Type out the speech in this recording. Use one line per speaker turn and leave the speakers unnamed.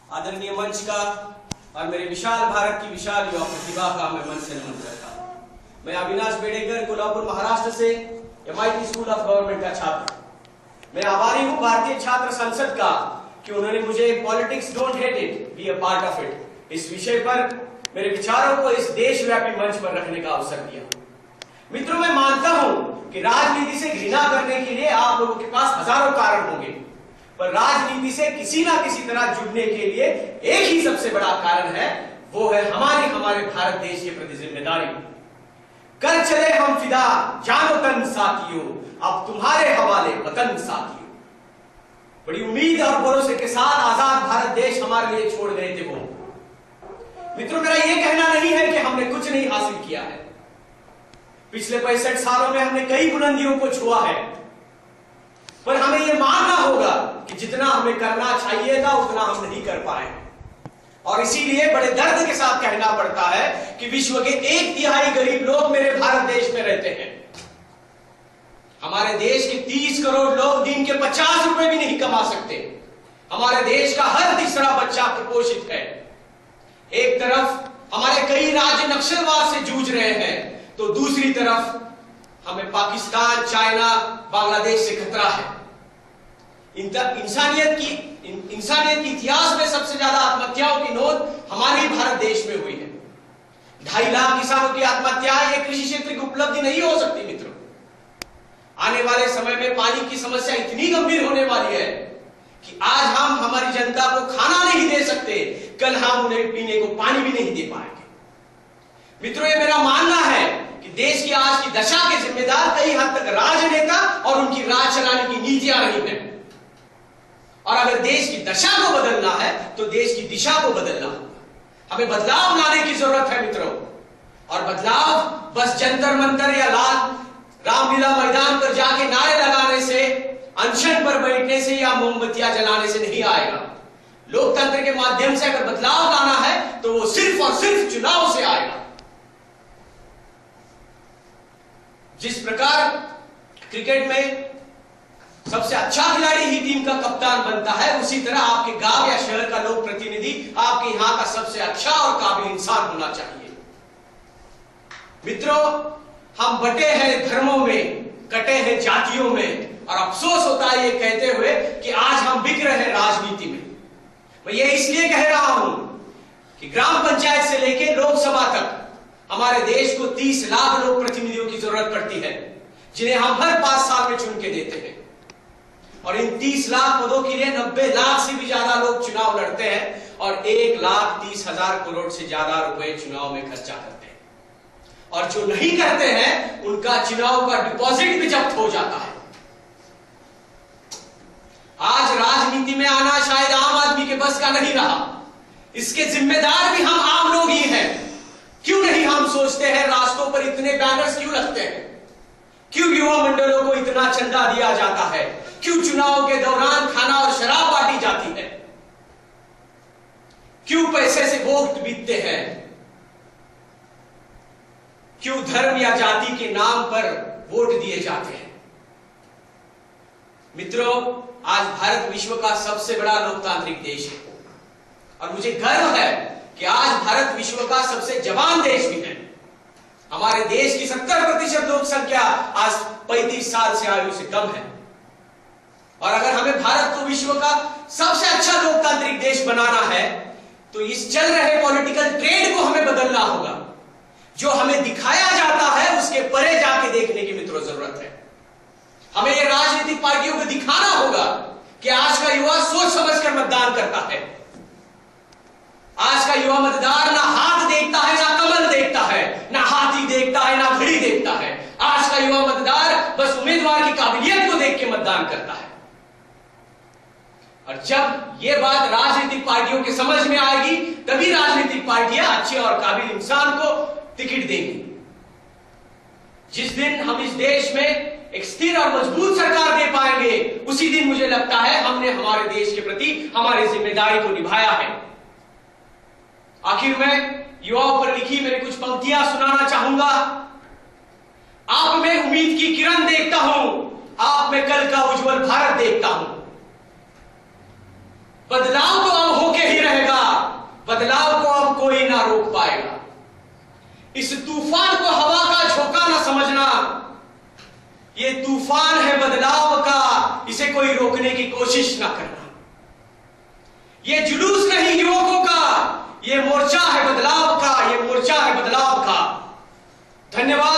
आदरणीय मंच का और मेरे विशाल भारत की विशाल युवा प्रतिभा का मैं मन से नमन करता हूं। मैं अविनाश बेडेकर, कोल्हापुर महाराष्ट्र से MIT स्कूल ऑफ गवर्नमेंट का छात्र। मैं आभारी हूं भारतीय छात्र संसद का कि उन्होंने मुझे politics don't hate it, be a part of it इस विषय पर मेरे विचारों को इस देशव्यापी मंच पर रखने का अवसर दिया। मित्रों, मैं मानता हूं कि राजनीति से घृणा करने के लिए आप लोगों के पास हजारों कारण होंगे, पर राजनीति से किसी ना किसी तरह जुड़ने के लिए एक ही सबसे बड़ा कारण है, वो है हमारे भारत देश के प्रति जिम्मेदारी। कर चले हम फिदा जानो तन साथियों, अब तुम्हारे हवाले वतन साथियों। बड़ी उम्मीद और भरोसे के साथ आजाद भारत देश हमारे लिए छोड़ गए थे वो। मित्रों, मेरा यह कहना नहीं है कि हमने कुछ नहीं हासिल किया है। पिछले 65 सालों में हमने कई बुलंदियों को छुआ है, पर हमें यह मानना होगा कि जितना हमें करना चाहिए था उतना हम नहीं कर पाए, और इसीलिए बड़े दर्द के साथ कहना पड़ता है कि विश्व के 1/3 गरीब लोग मेरे भारत देश में रहते हैं। हमारे देश के 30 करोड़ लोग दिन के 50 रुपए भी नहीं कमा सकते। हमारे देश का हर तीसरा बच्चा कुपोषित है। एक तरफ हमारे कई राज्य नक्सलवाद से जूझ रहे हैं, तो दूसरी तरफ हमें पाकिस्तान, चाइना, बांग्लादेश से खतरा है। इंसानियत की इतिहास में सबसे ज्यादा आत्महत्याओं की नोंद हमारे ही भारत देश में हुई है। 2.5 लाख किसानों की आत्महत्याएं एक कृषि क्षेत्र की उपलब्धि नहीं हो सकती। मित्रों, आने वाले समय में पानी की समस्या इतनी गंभीर होने वाली है कि आज हम हमारी जनता को खाना नहीं दे सकते, कल हम उन्हें पीने को पानी भी नहीं दे पाएंगे। मित्रों, यह मेरा मानना है कि देश की आज की दशा के जिम्मेदार कई हद तक राजनेता और उनकी राज चलाने की नीतियां रही हैं। और अगर देश की दशा को बदलना है तो देश की दिशा को बदलना होगा। हमें बदलाव लाने की जरूरत है मित्रों, और बदलाव बस जंतर मंतर या रामलीला मैदान पर जाके नारे लगाने से, अनशन पर बैठने से या मोमबत्तियां जलाने से नहीं आएगा। लोकतंत्र के माध्यम से अगर बदलाव लाना है तो वो सिर्फ और सिर्फ चुनाव से आएगा। जिस प्रकार क्रिकेट में सबसे अच्छा खिलाड़ी ही टीम का कप्तान बनता है, उसी तरह आपके गांव या शहर का लोक प्रतिनिधि आपके यहां का सबसे अच्छा और काबिल इंसान होना चाहिए। मित्रों, हम बटे हैं धर्मों में, कटे हैं जातियों में, और अफसोस होता है ये कहते हुए कि आज हम बिक रहे हैं राजनीति में। मैं ये इसलिए कह रहा हूं कि ग्राम पंचायत से लेकर लोकसभा तक हमारे देश को 30 लाख लोक प्रतिनिधियों की जरूरत पड़ती है, जिन्हें हम हर 5 साल में चुन के देते हैं। और इन 30 लाख पदों के लिए 90 लाख से भी ज्यादा लोग चुनाव लड़ते हैं और 1,30,000 करोड़ से ज्यादा रुपए चुनाव में खर्चा करते हैं। और जो नहीं करते हैं उनका चुनाव का डिपॉजिट भी जब्त हो जाता है। आज राजनीति में आना शायद आम आदमी के बस का नहीं रहा। इसके जिम्मेदार भी हम आम लोग ही हैं। क्यों नहीं हम सोचते हैं रास्तों पर इतने बैनर्स क्यों लगते हैं? क्यों युवा मंडलों को इतना चंदा दिया जाता है? क्यों चुनाव के दौरान खाना और शराब बांटी जाती है? क्यों पैसे से वोट बीतते हैं? क्यों धर्म या जाति के नाम पर वोट दिए जाते हैं? मित्रों, आज भारत विश्व का सबसे बड़ा लोकतांत्रिक देश है, और मुझे गर्व है कि आज भारत विश्व का सबसे जवान देश भी है। हमारे देश की 70% लोक संख्या आज 35 साल से आयु से कम है, और अगर हमें भारत को विश्व का सबसे अच्छा लोकतांत्रिक देश बनाना है तो इस चल रहे पॉलिटिकल ट्रेंड को हमें बदलना होगा। जो हमें दिखाया जाता है उसके परे जाके देखने की मित्रों जरूरत है। हमें ये राजनीतिक पार्टियों को दिखाना होगा कि आज का युवा सोच समझकर मतदान करता है। आज का युवा मतदार ना हाथ देखता है, ना कमल देखता है, ना हाथी देखता है, ना घड़ी देखता है। आज का युवा मतदार बस उम्मीदवार की काबिलियत को देख के मतदान करता है। और जब यह बात राजनीतिक पार्टियों के समझ में आएगी, तभी राजनीतिक पार्टियां अच्छे और काबिल इंसान को टिकट देंगी। जिस दिन हम इस देश में एक स्थिर और मजबूत सरकार दे पाएंगे, उसी दिन मुझे लगता है हमने हमारे देश के प्रति हमारी जिम्मेदारी को निभाया है। आखिर में युवाओं पर लिखी मेरी कुछ पंक्तियां सुनाना चाहूंगा। आप में उम्मीद की किरण देखता हूं, आप में कल का उज्जवल भारत देखता हूं। बदलाव तो अब होके ही रहेगा। तूफान को हवा का झोंका ना समझना, ये तूफान है बदलाव का, इसे कोई रोकने की कोशिश ना करना। ये जुलूस नहीं युवकों का, ये मोर्चा है बदलाव का, ये मोर्चा है बदलाव का। धन्यवाद।